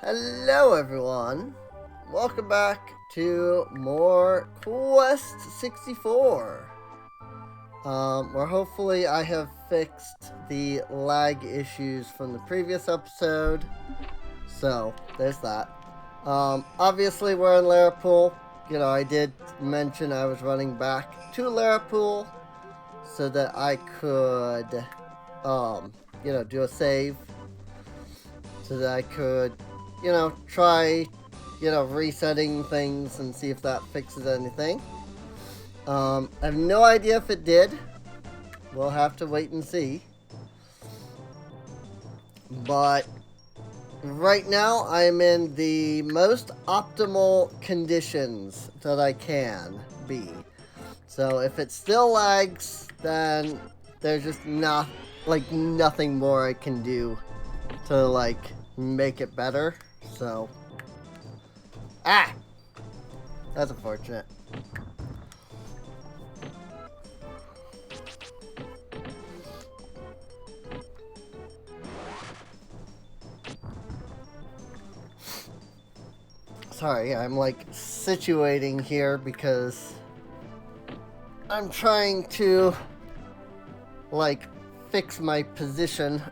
Hello everyone, welcome back to more Quest 64, where hopefully I have fixed the lag issues from the previous episode, so there's that. Obviously we're in Larapool. I did mention I was running back to Larapool so that I could, do a save, so that I could try, resetting things and see if that fixes anything. I have no idea if it did. We'll have to wait and see. But right now, I'm in the most optimal conditions that I can be. So if it still lags, then there's just nothing more I can do to make it better. So that's unfortunate. Sorry, I'm situating here because I'm trying to fix my position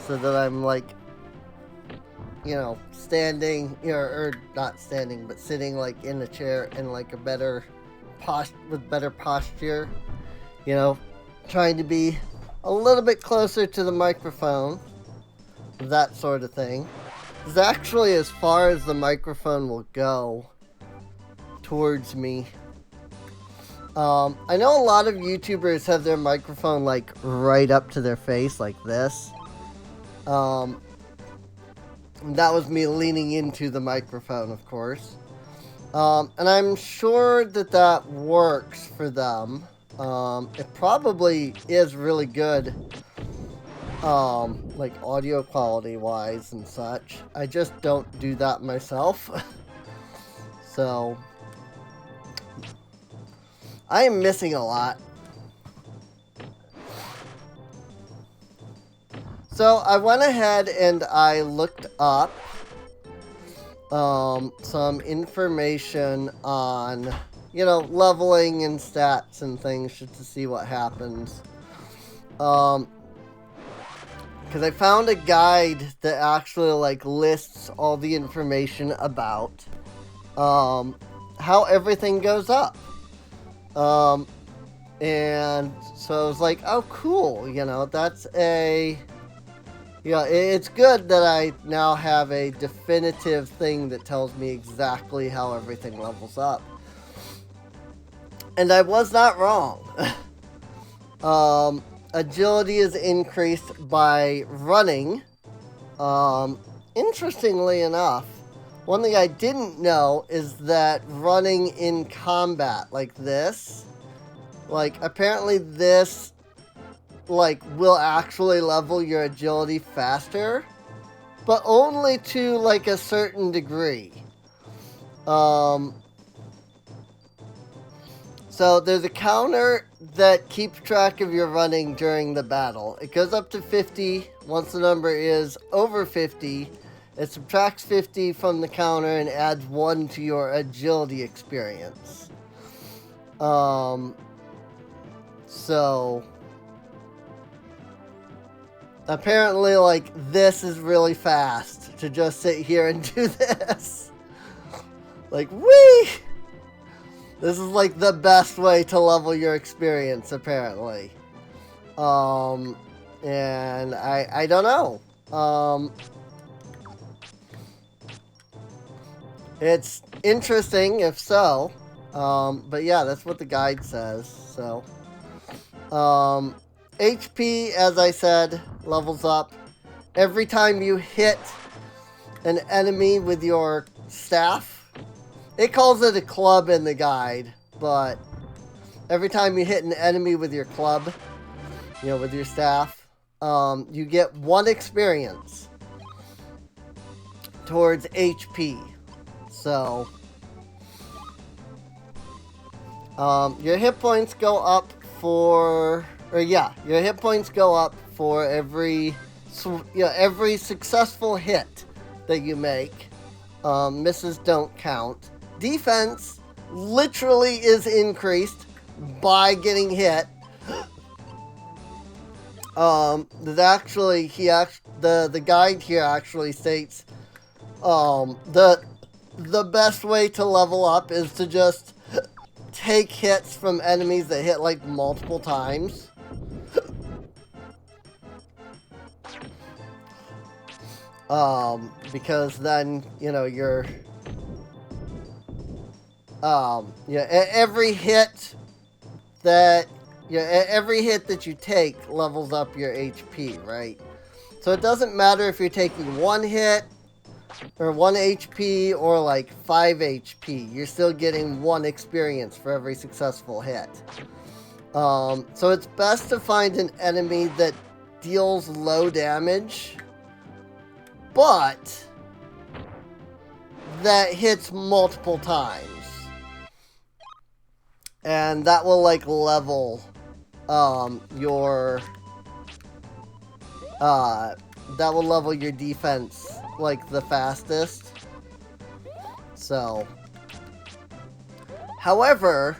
so that I'm standing, or not standing, but sitting in a chair in a better with better posture, trying to be a little bit closer to the microphone, that sort of thing. It's actually as far as the microphone will go towards me. I know a lot of YouTubers have their microphone right up to their face like this. That was me leaning into the microphone, of course. And I'm sure that works for them. It probably is really good, audio quality wise and such. I just don't do that myself. So I am missing a lot. So I went ahead and I looked up some information on, leveling and stats and things just to see what happens. Because I found a guide that actually lists all the information about how everything goes up. And so I was like, oh cool, that's it's good that I now have a definitive thing that tells me exactly how everything levels up. And I was not wrong. Agility is increased by running. Interestingly enough, one thing I didn't know is that running in combat like this, apparently this will actually level your agility faster, but only to a certain degree. So there's a counter that keeps track of your running during the battle. It goes up to 50. Once the number is over 50, it subtracts 50 from the counter and adds 1 to your agility experience. So apparently, this is really fast to just sit here and do this. Whee! This is, the best way to level your experience, apparently. And I don't know. It's interesting, if so. But yeah, that's what the guide says, so. HP, as I said, levels up every time you hit an enemy with your staff. It calls it a club in the guide, but every time you hit an enemy with your club, with your staff, you get 1 experience towards HP. So your hit points go up for your hit points go up for every successful hit that you make. Misses don't count. Defense literally is increased by getting hit. The guide here actually states the best way to level up is to just take hits from enemies that hit like multiple times. Because then, you know, you're every hit that you take levels up your HP, right? So it doesn't matter if you're taking 1 hit or 1 HP or like 5 HP. You're still getting 1 experience for every successful hit. So it's best to find an enemy that deals low damage, but that hits multiple times. And that will like level your defense like the fastest. So, however,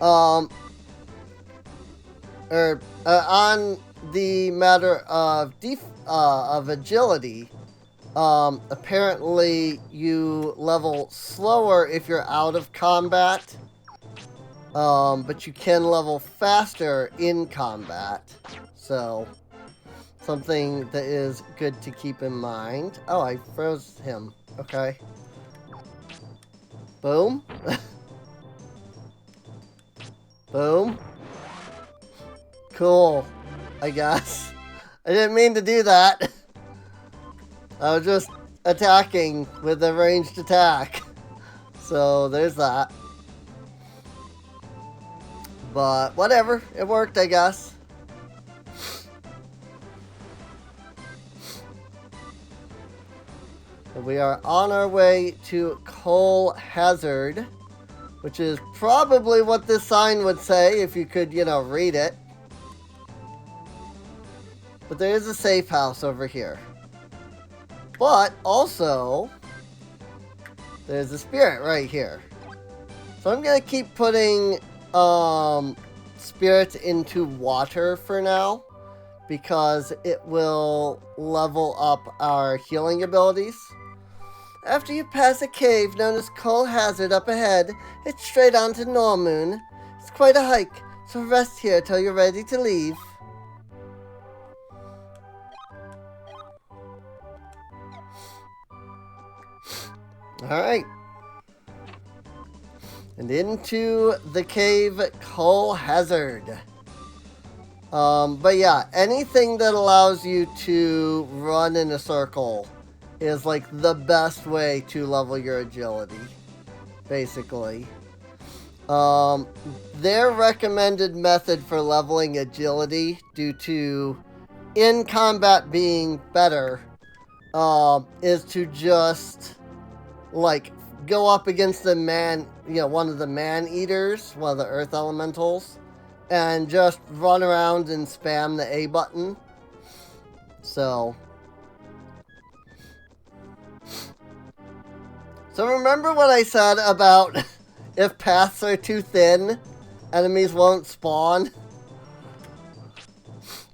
on the matter of agility, apparently you level slower if you're out of combat. But you can level faster in combat. So, something that is good to keep in mind. Oh, I froze him. Okay. Boom. Boom. Cool, I guess. I didn't mean to do that. I was just attacking with a ranged attack. So, there's that. But, whatever. It worked, I guess. We are on our way to Coal Hazard, which is probably what this sign would say if you could, you know, read it. But there is a safe house over here. But also, there's a spirit right here. So I'm going to keep putting spirits into water for now, because it will level up our healing abilities. After you pass a cave known as Coal Hazard up ahead, it's straight on to Normoon. It's quite a hike, so rest here till you're ready to leave. Alright. And into the cave Coal Hazard. But yeah, anything that allows you to run in a circle is like the best way to level your agility, basically. Their recommended method for leveling agility, due to in combat being better, is to just like go up against the one of the man-eaters, one of the earth elementals, and just run around and spam the A button. So remember what I said about if paths are too thin, enemies won't spawn?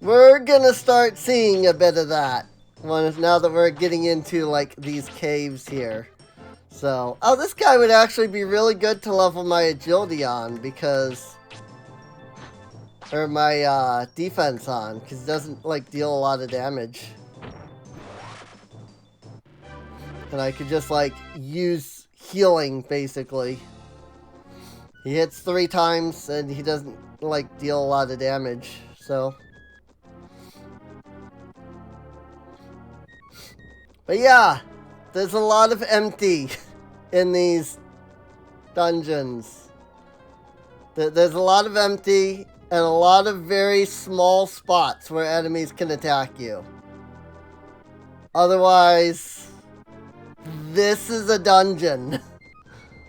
We're gonna start seeing a bit of that now that we're getting into like these caves here. So, oh, this guy would actually be really good to level my agility on, because, or my defense on, because he doesn't like deal a lot of damage. And I could just, like, use healing, basically. He hits 3 times, and he doesn't, like, deal a lot of damage, so. But yeah, there's a lot of empty in these dungeons. There's a lot of empty, and a lot of very small spots where enemies can attack you. Otherwise, this is a dungeon.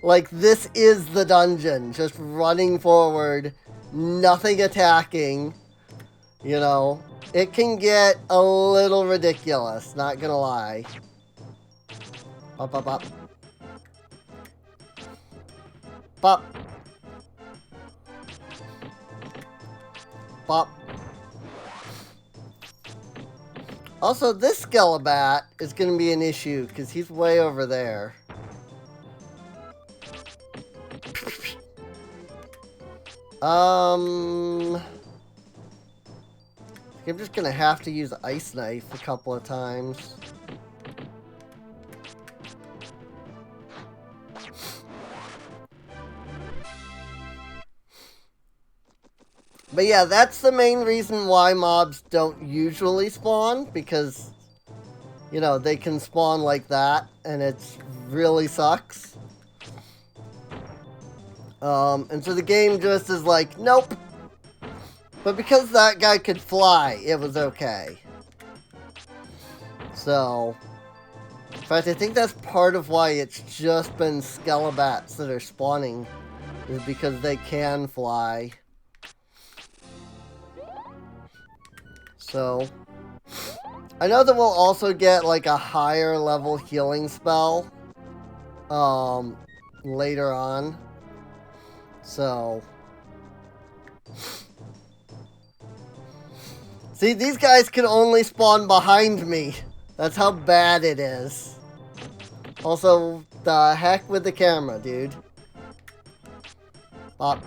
Like, this is the dungeon. Just running forward, nothing attacking. You know, it can get a little ridiculous, not gonna lie. Pop, pop, pop. Pop. Pop. Also, this Skelebat is going to be an issue because he's way over there. I'm just going to have to use Ice Knife a couple of times. But yeah, that's the main reason why mobs don't usually spawn, because, you know, they can spawn like that, and it really sucks. And so the game just is like, nope. But because that guy could fly, it was okay. So, in fact, I think that's part of why it's just been Skelebats that are spawning, is because they can fly. So, I know that we'll also get like a higher level healing spell later on. So, see, these guys can only spawn behind me. That's how bad it is. Also, the heck with the camera, dude. Pop.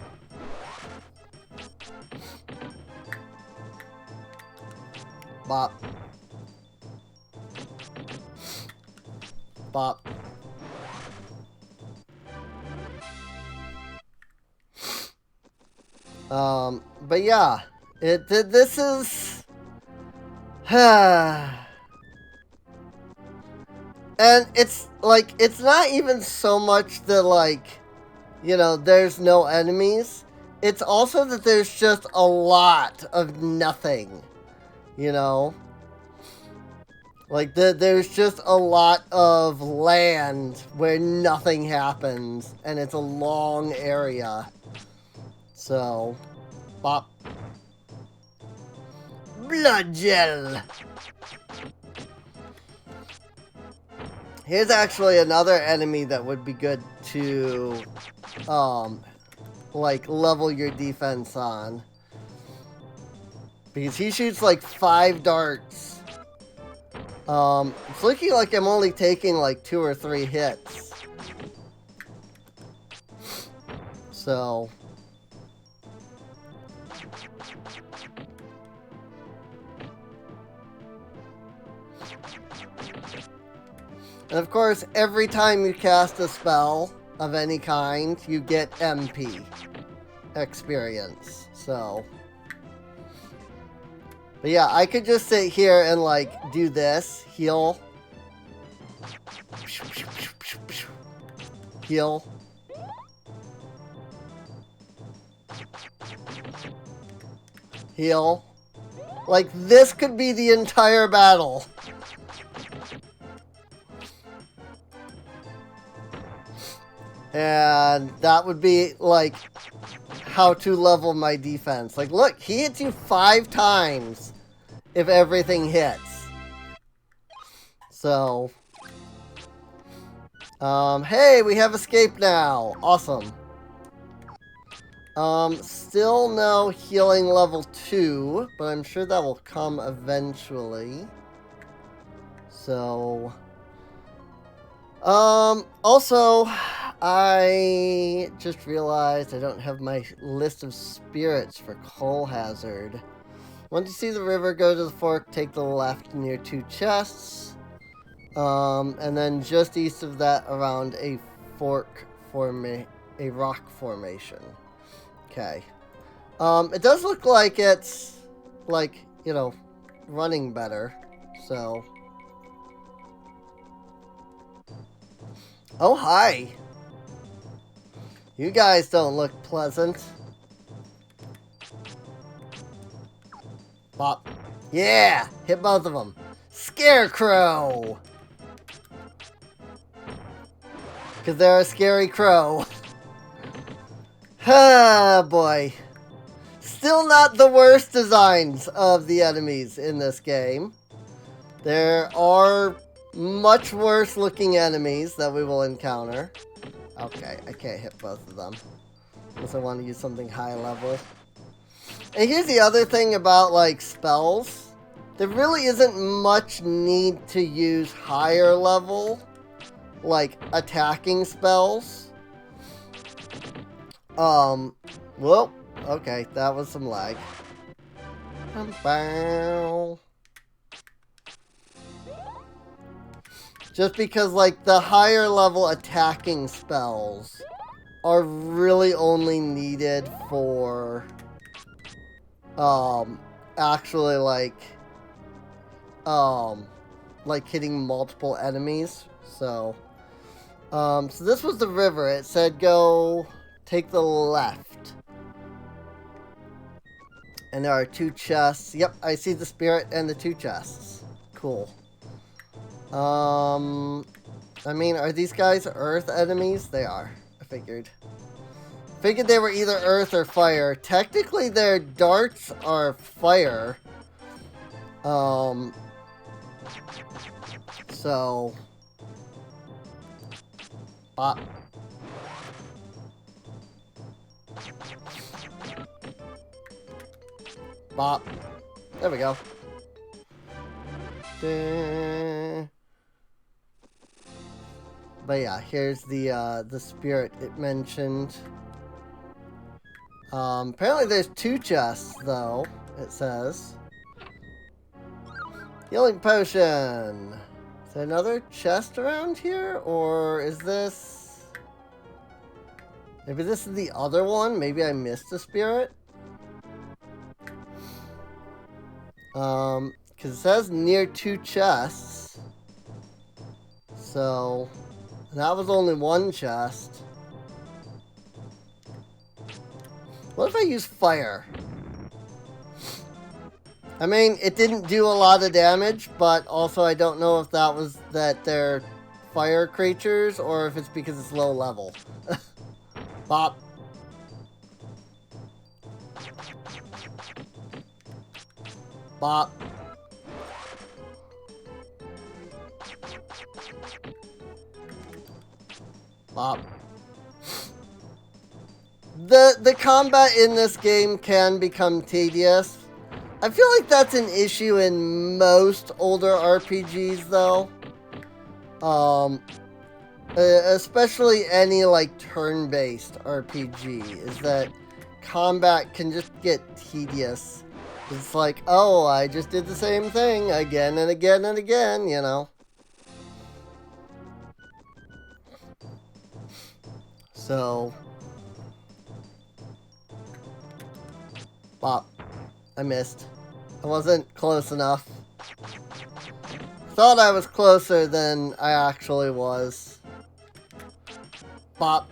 Bop. Bop. But yeah, this is, and it's like, it's not even so much that, like, you know, there's no enemies. It's also that there's just a lot of nothing. You know, like there's just a lot of land where nothing happens, and it's a long area. So, bop. Blood gel. Here's actually another enemy that would be good to, like, level your defense on. Because he shoots like 5 darts. It's looking like I'm only taking like 2 or 3 hits. So. And of course, every time you cast a spell of any kind, you get MP experience. So. But yeah, I could just sit here and, like, do this. Heal. Heal. Heal. Like, this could be the entire battle. And that would be, like, how to level my defense. Like, look, he hits you 5 times if everything hits. So, hey, we have escape now. Awesome. Still no healing level 2, but I'm sure that will come eventually. So, also, I just realized I don't have my list of spirits for Coal Hazard. Once you see the river, go to the fork, take the left near 2 chests. And then just east of that around a rock formation. Okay. It does look like it's, like, you know, running better. So. Oh, hi. You guys don't look pleasant. Bop. Yeah! Hit both of them. Scarecrow! Because they're a scary crow. Ah, boy. Still not the worst designs of the enemies in this game. There are much worse looking enemies that we will encounter. Okay, I can't hit both of them. Unless I want to use something high level. And here's the other thing about, like, spells. There really isn't much need to use higher level, like, attacking spells. Well, okay, that was some lag. Just because, like, the higher level attacking spells are really only needed for, actually, like hitting multiple enemies. So this was the river. It said go take the left. And there are 2 chests. Yep, I see the spirit and the 2 chests. Cool. I mean, are these guys earth enemies? They are. I figured. Figured they were either earth or fire. Technically, their darts are fire. So... Bop. Bop. There we go. But yeah, here's the spirit it mentioned. Apparently there's 2 chests, though, it says. Healing potion. Is there another chest around here? Or is this... Maybe this is the other one? Maybe I missed a spirit? Because it says near 2 chests. So... that was only 1 chest. What if I use fire? I mean, it didn't do a lot of damage, but also I don't know if that was that they're fire creatures or if it's because it's low level. Bop. Bop. Bop. The combat in this game can become tedious. I feel like that's an issue in most older RPGs, though. Especially any, like, turn-based RPG, is that combat can just get tedious. It's like, oh, I just did the same thing again and again and again, you know. So... Bop. I missed. I wasn't close enough. Thought I was closer than I actually was. Bop.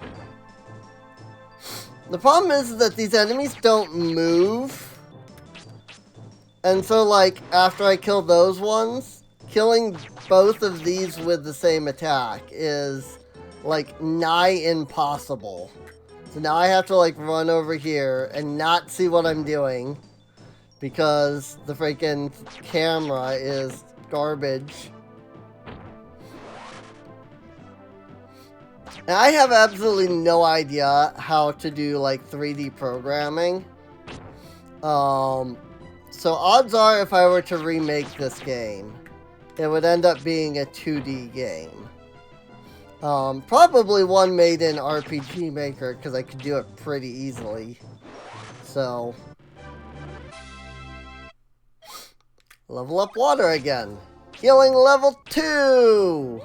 The problem is that these enemies don't move. And so, like, after I kill those ones, killing both of these with the same attack is, like, nigh impossible. So now I have to, like, run over here and not see what I'm doing. Because the freaking camera is garbage. And I have absolutely no idea how to do, like, 3D programming. So odds are if I were to remake this game, it would end up being a 2D game. Probably one made in RPG Maker, because I could do it pretty easily. So... level up water again. Healing level 2!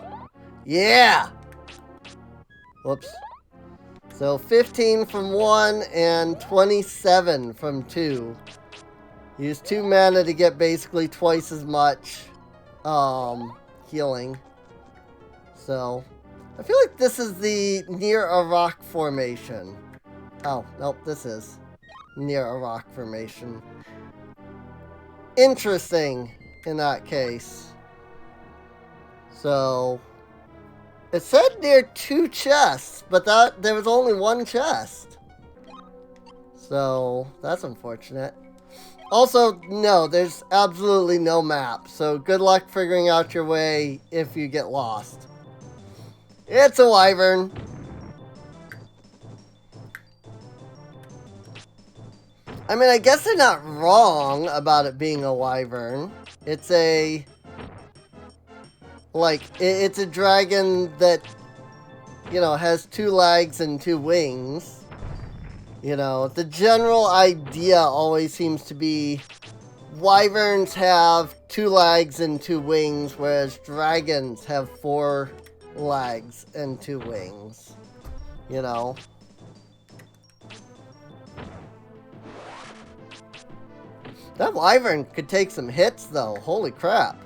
Yeah! Whoops. So 15 from 1 and 27 from 2. Use 2 mana to get basically twice as much healing. So, I feel like this is the near a rock formation. Oh, nope, this is near a rock formation. Interesting in that case. So, it said near 2 chests, but there was only 1 chest. So, that's unfortunate. Also, no, there's absolutely no map, so good luck figuring out your way if you get lost. It's a wyvern. I mean, I guess they're not wrong about it being a wyvern. It's a... Like, it's a dragon that, you know, has 2 legs and 2 wings. You know, the general idea always seems to be wyverns have 2 legs and 2 wings, whereas dragons have 4 legs and 2 wings. You know? That wyvern could take some hits, though. Holy crap.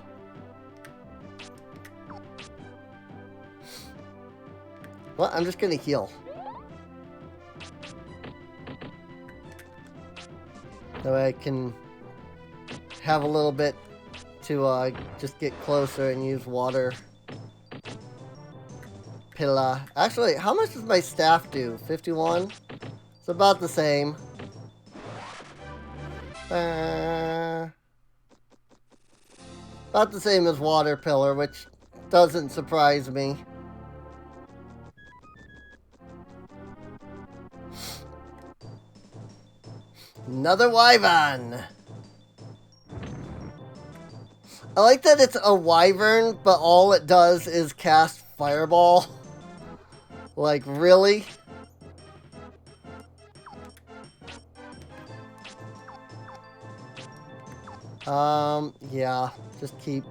Well, I'm just gonna heal. That way I can have a little bit to just get closer and use water. Pilla. Actually, how much does my staff do? 51? It's about the same. About the same as water pillar, which doesn't surprise me. Another wyvern. I like that it's a wyvern, but all it does is cast fireball. Like, really? Yeah, just keep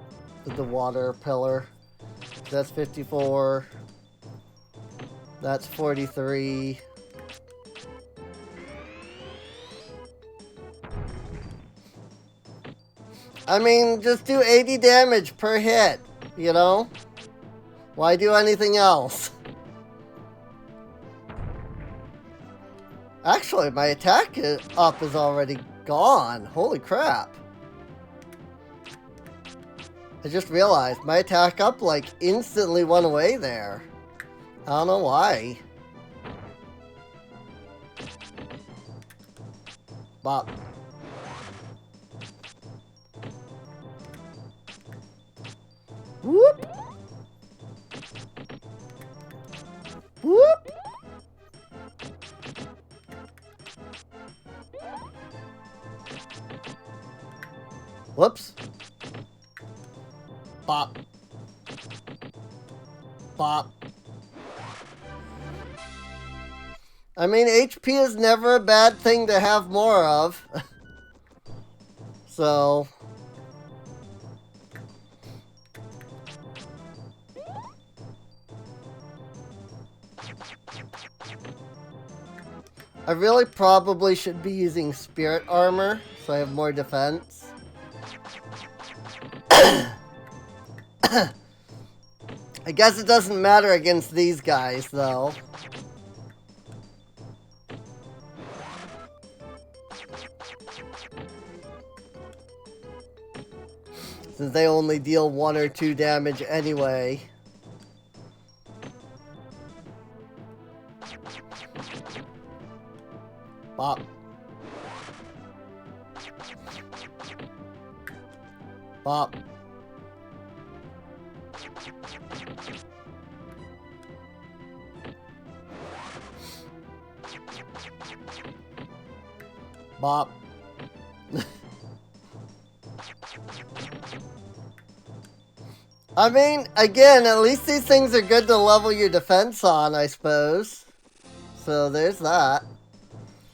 the water pillar. That's 54. That's 43. I mean, just do 80 damage per hit, you know? Why do anything else? Actually, my attack up is already gone. Holy crap. I just realized my attack up, like, instantly went away there. I don't know why. Bop. Whoop! Whoop! Whoops. Bop. Bop. I mean, HP is never a bad thing to have more of. So... I really probably should be using spirit armor, so I have more defense. I guess it doesn't matter against these guys, though. Since they only deal 1 or 2 damage anyway. Bop. Bop. Bop. I mean, again, at least these things are good to level your defense on, I suppose. So there's that.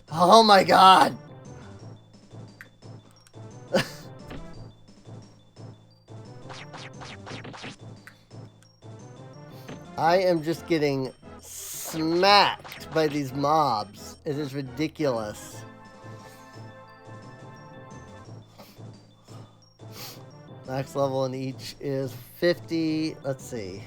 Oh my god! I am just getting smacked by these mobs. It is ridiculous. Max level in each is 50. Let's see.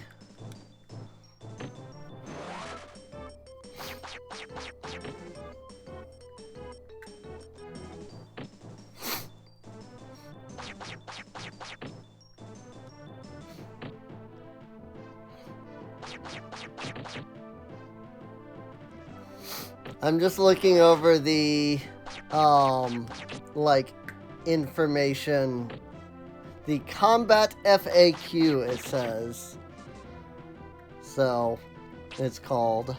I'm just looking over the, like, information. The combat FAQ, it says. So, it's called.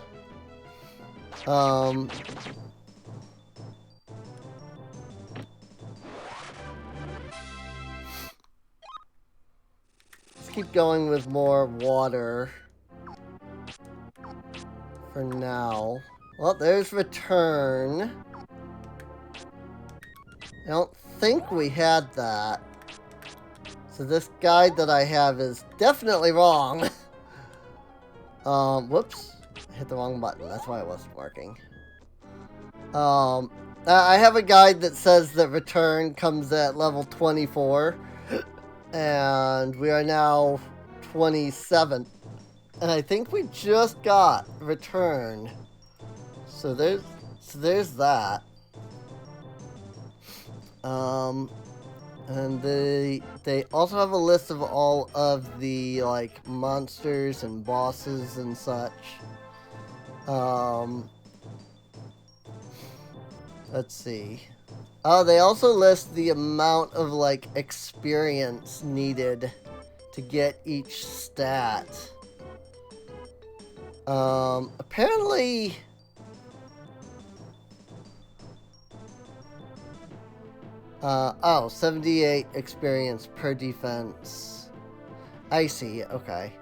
Let's keep going with more water for now. Well, there's return. I don't think we had that. So this guide that I have is definitely wrong. Whoops. I hit the wrong button. That's why it wasn't working. I have a guide that says that return comes at level 24. And we are now 27. And I think we just got return. So there's that. And they also have a list of all of the, like, monsters and bosses and such. Let's see. Oh, they also list the amount of, like, experience needed to get each stat. Apparently... oh, 78 experience per defense. I see, okay.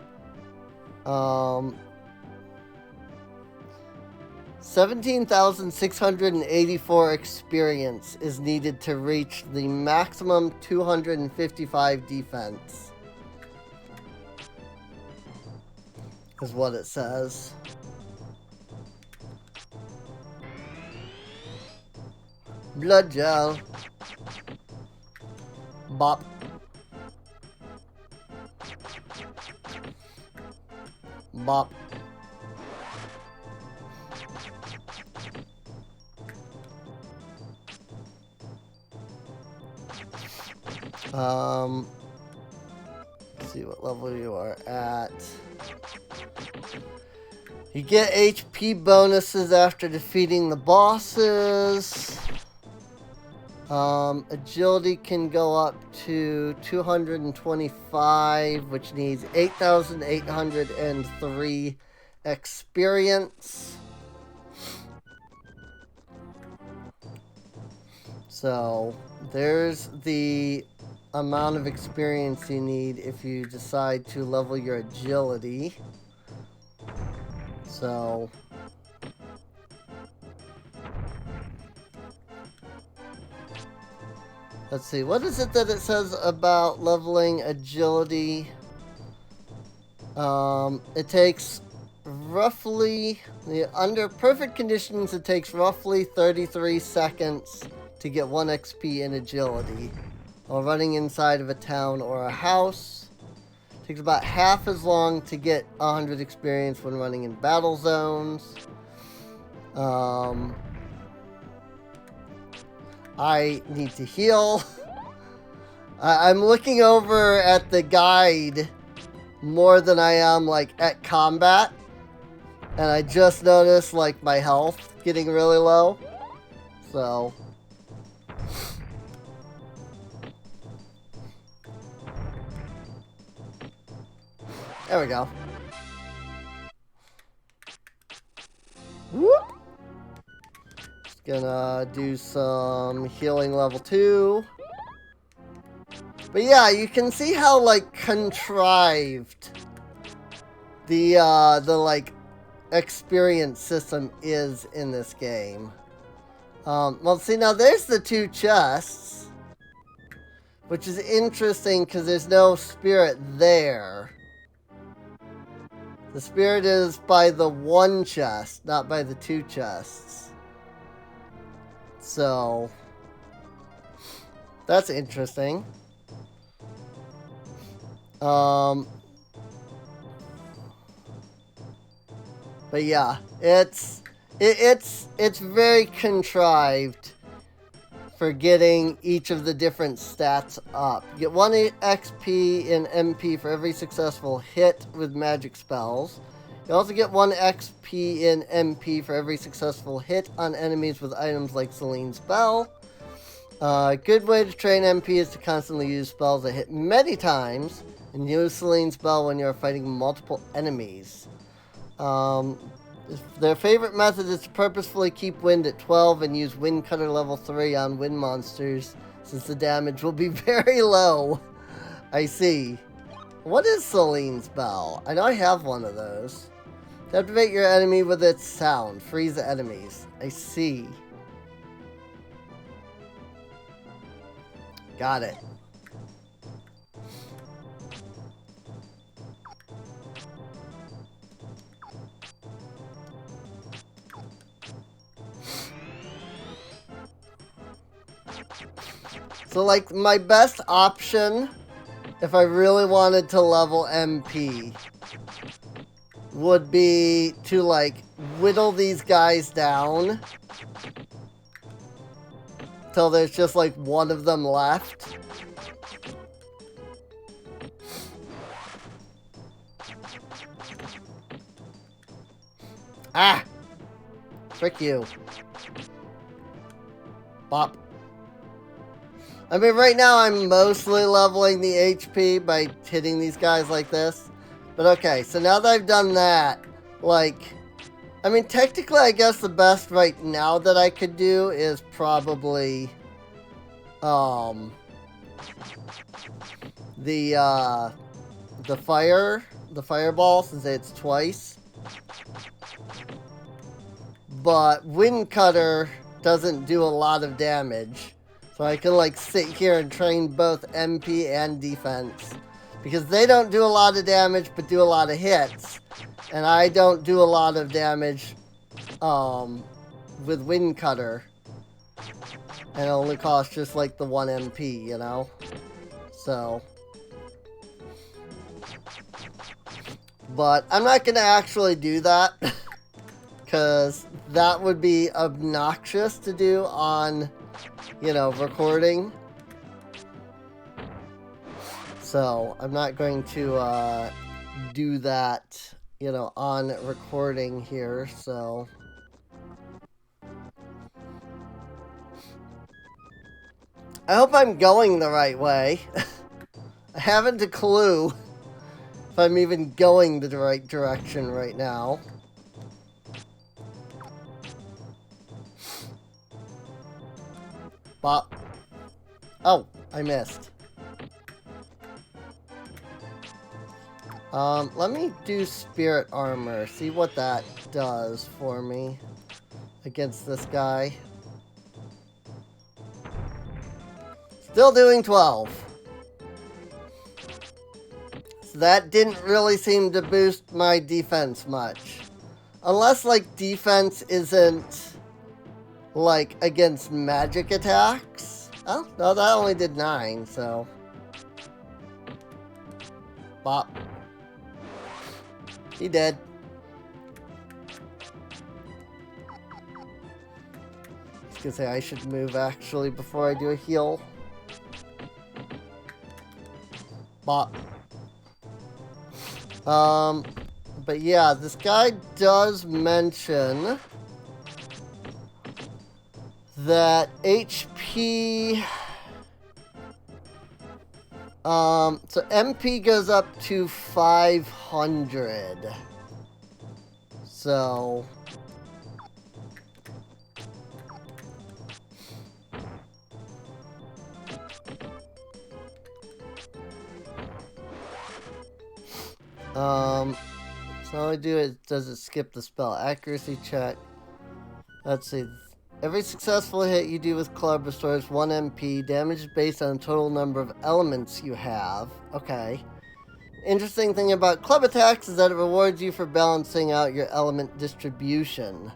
17,684 experience is needed to reach the maximum 255 defense. Is what it says. Blood gel. Bop. Bop. Let's see what level you are at. You get HP bonuses after defeating the bosses. Agility can go up to 225, which needs 8,803 experience. So, there's the amount of experience you need if you decide to level your agility. So... let's see, what is it that it says about leveling agility? It takes roughly, under perfect conditions, it takes roughly 33 seconds to get 1 XP in agility. While running inside of a town or a house. It takes about half as long to get 100 experience when running in battle zones. I need to heal. I'm looking over at the guide more than I am, like, at combat. And I just noticed, like, my health getting really low. So... there we go. Whoop! Just gonna do some healing level 2. But yeah, you can see how, like, contrived the like, experience system is in this game. Well, see, now there's the 2 chests. Which is interesting, because there's no spirit there. The spirit is by the 1 chest, not by the 2 chests. So, that's interesting. But yeah, it's very contrived for getting each of the different stats up. You get 1 XP in MP for every successful hit with magic spells. You also get 1 XP in MP for every successful hit on enemies with items like Celine's Bell. A good way to train MP is to constantly use spells that hit many times, and use Celine's spell when you're fighting multiple enemies. Their favorite method is to purposefully keep wind at 12 and use Wind Cutter level 3 on wind monsters, since the damage will be very low. I see. What is Celine's spell? I know I have one of those. Captivate your enemy with its sound. Freeze the enemies. I see. Got it. So, like, my best option, if I really wanted to level MP, would be to, like, whittle these guys down till there's just, like, one of them left. Ah! Frick you. Bop. I mean, right now I'm mostly leveling the HP by hitting these guys like this. But okay, so now that I've done that, like, I mean, technically I guess the best right now that I could do is probably, the fireball, since it's twice. But Wind Cutter doesn't do a lot of damage. So I can, like, sit here and train both MP and defense. Because they don't do a lot of damage, but do a lot of hits. And I don't do a lot of damage, with Wind Cutter. And it only costs just, like, the 1 MP, you know? So. But I'm not going to actually do that. Because that would be obnoxious to do on, you know, recording. So, I'm not going to do that, you know, on recording here, so. I hope I'm going the right way. I haven't a clue if I'm even going the right direction right now. Bop. Oh, I missed. Let me do Spirit Armor. See what that does for me against this guy. Still doing 12. So that didn't really seem to boost my defense much. Unless, like, defense isn't, like, against magic attacks. Oh, no, that only did 9, so. Bop. He did. I was gonna say I should move actually before I do a heal. Bop. But yeah, this guy does mention that HP, so MP goes up to 500. So, so all I do is, does it skip the spell? Accuracy check. Let's see. Every successful hit you do with club restores 1 MP. Damage is based on the total number of elements you have. Okay. Interesting thing about club attacks is that it rewards you for balancing out your element distribution.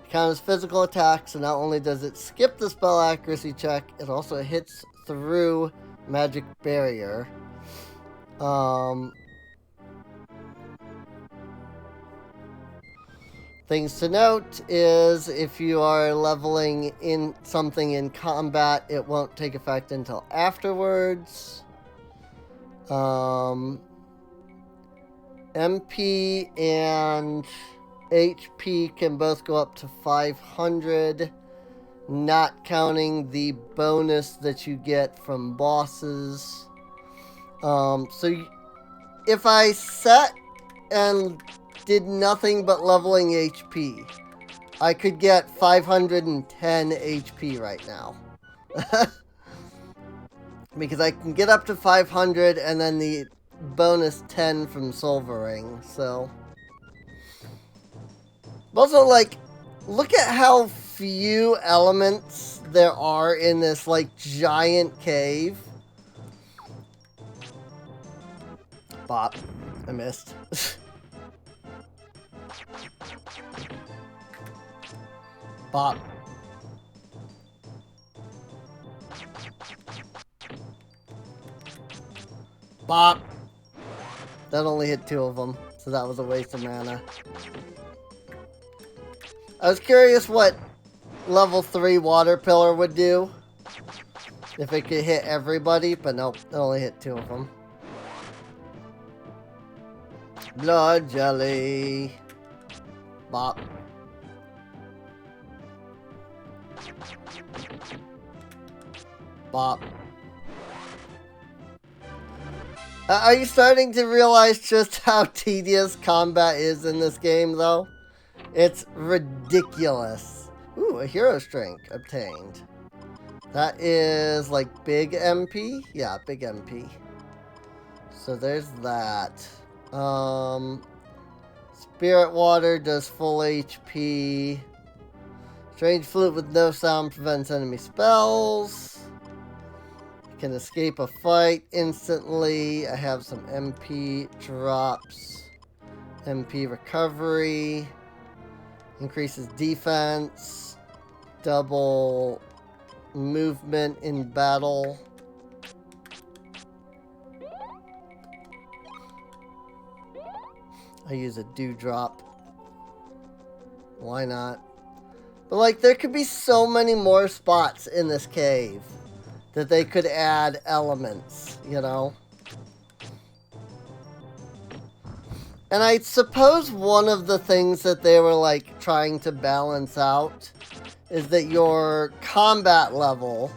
It counts as physical attacks, so not only does it skip the spell accuracy check, it also hits through magic barrier. Things to note is if you are leveling in something in combat, it won't take effect until afterwards. MP and HP can both go up to 500. not counting the bonus that you get from bosses. If I set and did nothing but leveling HP, I could get 510 HP right now. Because I can get up to 500 and then the bonus 10 from Silvering, so. Also, like, look at how few elements there are in this, like, giant cave. Bop. I missed. Bop. Bop. That only hit 2 of them, so that was a waste of mana. I was curious what level 3 water pillar would do. If it could hit everybody, but nope, it only hit 2 of them. Blood jelly. Bop. Bop. Are you starting to realize just how tedious combat is in this game, though? It's ridiculous. Ooh, a hero strength obtained. That is, like, big MP? Yeah, big MP. So there's that. Spirit water does full HP. Strange flute with no sound prevents enemy spells. Can escape a fight instantly. I have some MP drops. MP recovery. Increases defense. Double movement in battle. I use a dewdrop. Why not? But like, there could be so many more spots in this cave that they could add elements, you know? And I suppose one of the things that they were, like, trying to balance out is that your combat level,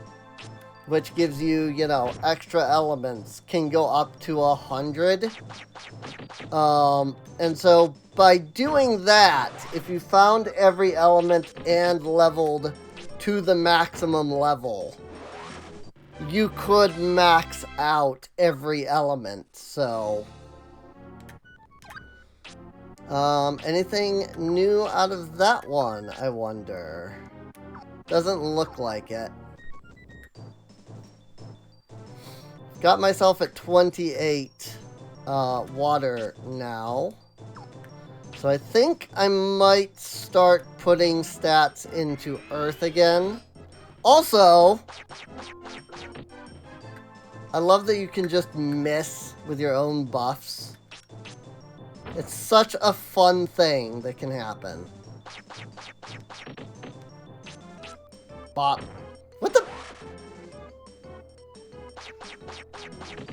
which gives you, you know, extra elements, can go up to 100. And so by doing that, if you found every element and leveled to the maximum level, you could max out every element, so. Anything new out of that one, I wonder? Doesn't look like it. Got myself at 28 water now. So I think I might start putting stats into Earth again. Also, I love that you can just miss with your own buffs. It's such a fun thing that can happen. Bop. What the?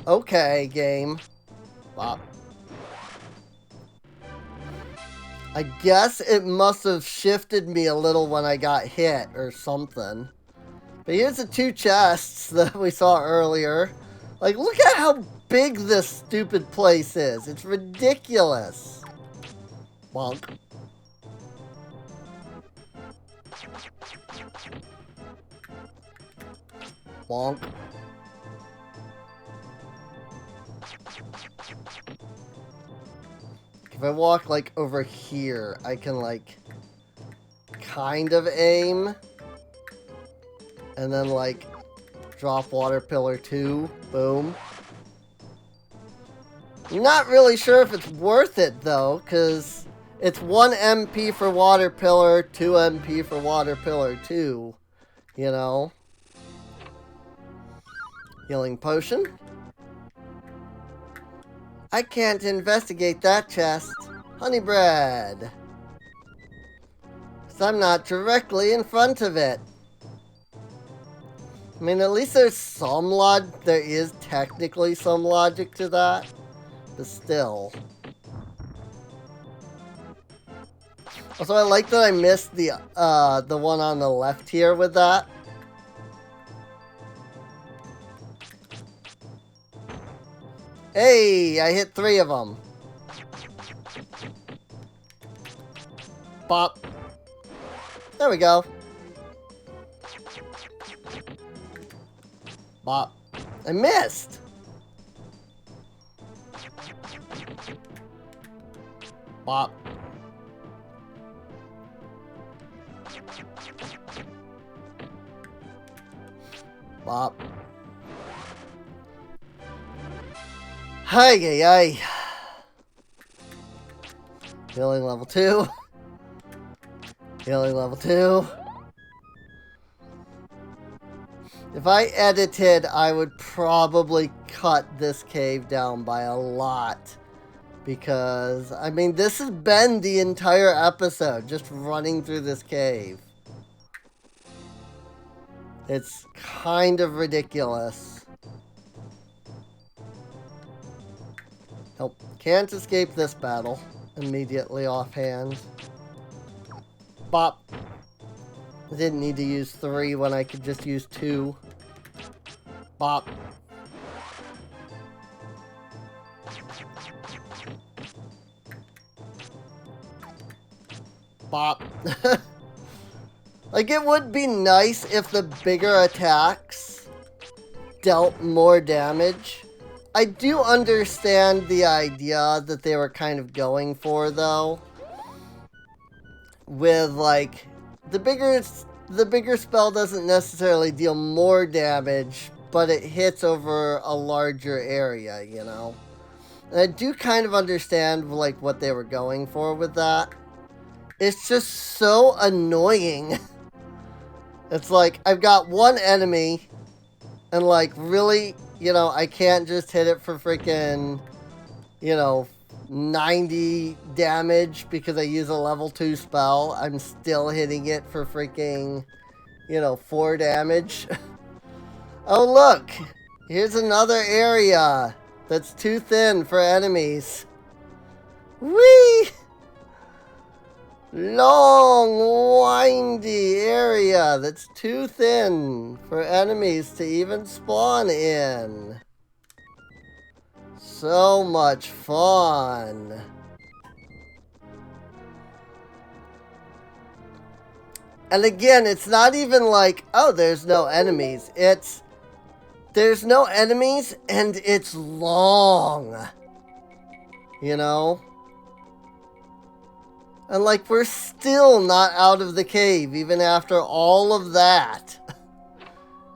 Okay, game. Bop. I guess it must have shifted me a little when I got hit or something. But here's the 2 chests that we saw earlier. Like, look at how big this stupid place is. It's ridiculous. Bonk. Bonk. If I walk, like, over here, I can, like, kind of aim. And then, like, drop water pillar 2. Boom. Not really sure if it's worth it, though, because it's 1 MP for water pillar, 2 MP for water pillar 2. You know? Healing potion. I can't investigate that chest. Honey bread. 'Cause I'm not directly in front of it. I mean, at least there's some there is technically some logic to that. But still. Also, I like that I missed the one on the left here with that. Hey, I hit 3 of them. Bop. There we go. Bop. I missed. Bop. Bop. Hi, hi, hi. Healing level 2. Healing level 2. If I edited, I would probably cut this cave down by a lot. Because, I mean, this has been the entire episode, just running through this cave. It's kind of ridiculous. Nope, can't escape this battle immediately offhand. Bop. I didn't need to use 3 when I could just use 2. Bop. Bop. Like, it would be nice if the bigger attacks dealt more damage. I do understand the idea that they were kind of going for, though. With, like, the bigger spell doesn't necessarily deal more damage, but it hits over a larger area, you know? And I do kind of understand, like, what they were going for with that. It's just so annoying. It's like, I've got one enemy, and, like, really, you know, I can't just hit it for freaking, you know, 90 damage because I use a level 2 spell. I'm still hitting it for freaking, you know, 4 damage. Oh, look! Here's another area that's too thin for enemies. Whee! Long, windy area that's too thin for enemies to even spawn in. So much fun. And again, it's not even like, oh, there's no enemies. It's, there's no enemies and it's long. You know? And like, we're still not out of the cave, even after all of that.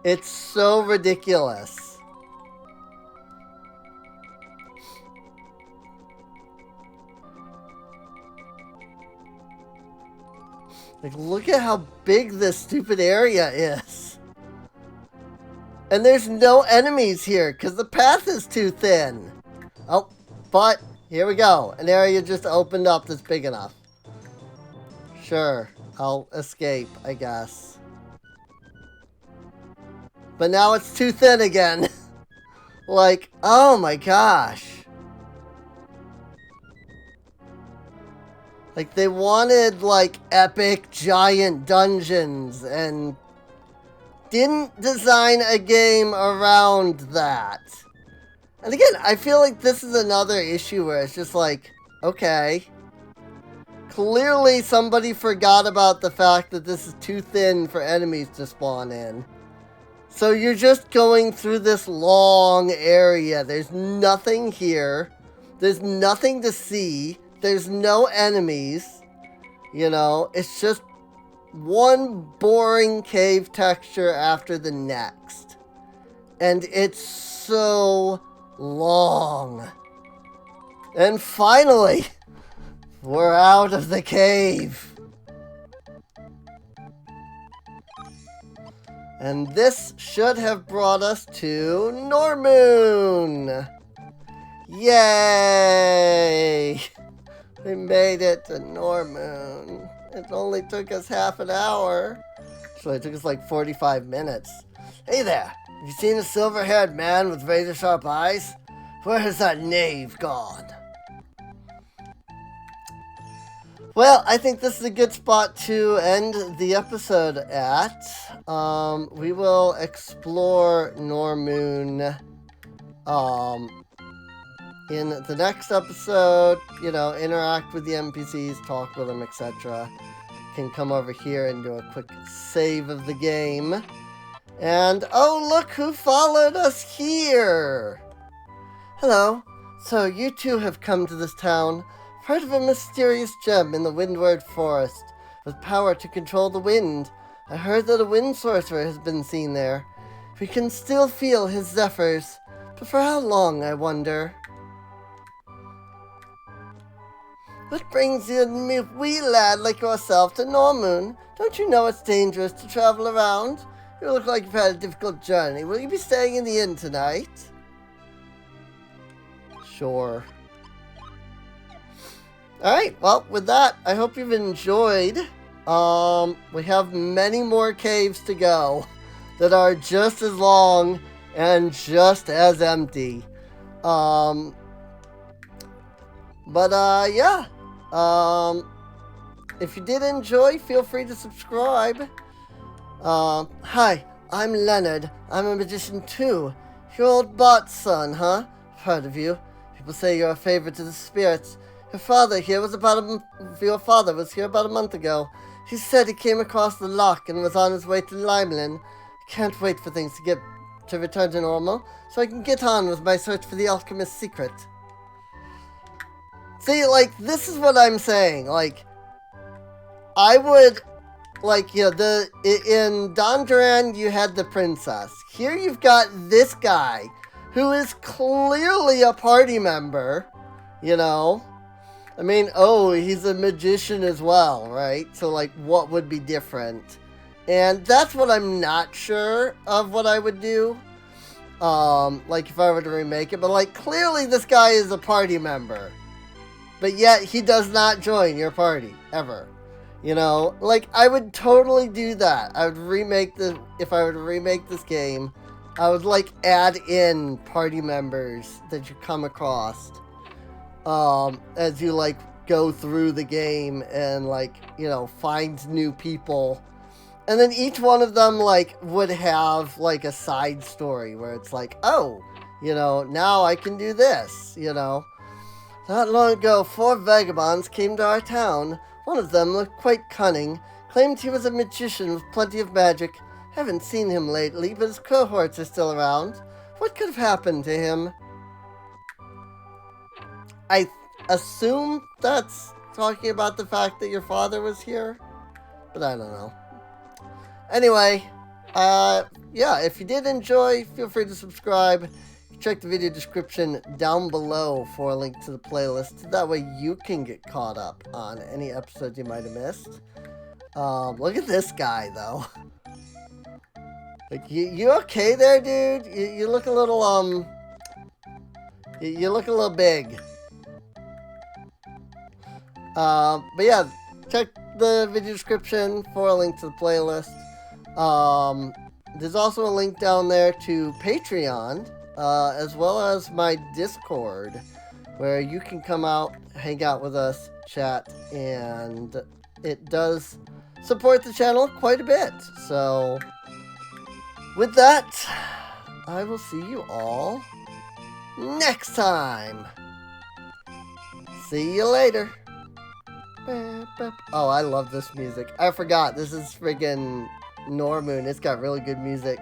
It's so ridiculous. Like, look at how big this stupid area is. And there's no enemies here, because the path is too thin. Oh, but, here we go. An area just opened up that's big enough. Sure, I'll escape, I guess. But now it's too thin again. Like, oh my gosh. Like, they wanted, like, epic giant dungeons and didn't design a game around that. And again, I feel like this is another issue where it's just like, okay. Clearly somebody forgot about the fact that this is too thin for enemies to spawn in. So you're just going through this long area. There's nothing here. There's nothing to see. There's no enemies. You know, it's just one boring cave texture after the next. And it's so long. And finally, we're out of the cave. And this should have brought us to Normoon. Yay! We made it to Normoon. It only took us half an hour. So it took us like 45 minutes. Hey there, have you seen a silver-haired man with razor-sharp eyes? Where has that knave gone? Well, I think this is a good spot to end the episode at. We will explore Normoon in the next episode. You know, interact with the NPCs, talk with them, etc. Can come over here and do a quick save of the game. And, oh, look who followed us here! Hello. So, you two have come to this town. Heard of a mysterious gem in the Windward Forest, with power to control the wind. I heard that a wind sorcerer has been seen there. We can still feel his zephyrs, but for how long, I wonder? What brings you, wee lad like yourself, to Normoon? Don't you know it's dangerous to travel around? You look like you've had a difficult journey. Will you be staying in the inn tonight? Sure. Alright, well, with that, I hope you've enjoyed. We have many more caves to go that are just as long and just as empty. Yeah. If you did enjoy, feel free to subscribe. Hi, I'm Leonard. I'm a magician too. Your old Bart's son, huh? I've heard of you. People say you're a favorite to the spirits. Your father was here about a month ago. He said he came across the lock and was on his way to Limelin. I can't wait for things to return to normal, so I can get on with my search for the alchemist's secret. See, like, this is what I'm saying. Like, I would, like, you know, in Don Duran, you had the princess. Here you've got this guy, who is clearly a party member, you know? I mean, oh, he's a magician as well, right? So, like, what would be different? And that's what I'm not sure of what I would do. Like, if I were to remake it. But, like, clearly this guy is a party member. But yet, he does not join your party, ever. You know? Like, I would totally do that. I would remake if I were to remake this game, I would, like, add in party members that you come across. As you, like, go through the game and, like, you know, find new people. And then each one of them, like, would have, like, a side story where it's like, oh, you know, now I can do this, you know. Not long ago, 4 vagabonds came to our town. One of them looked quite cunning, claimed he was a magician with plenty of magic. Haven't seen him lately, but his cohorts are still around. What could have happened to him? I assume that's talking about the fact that your father was here, but I don't know. Anyway, yeah, if you did enjoy, feel free to subscribe. Check the video description down below for a link to the playlist. That way you can get caught up on any episodes you might have missed. Look at this guy, though. Like, you okay there, dude? You look a little, you look a little big. But yeah, check the video description for a link to the playlist. There's also a link down there to Patreon, as well as my Discord, where you can come out, hang out with us, chat, and it does support the channel quite a bit. So, with that, I will see you all next time. See you later. Oh, I love this music. I forgot. This is friggin' Normoon. It's got really good music.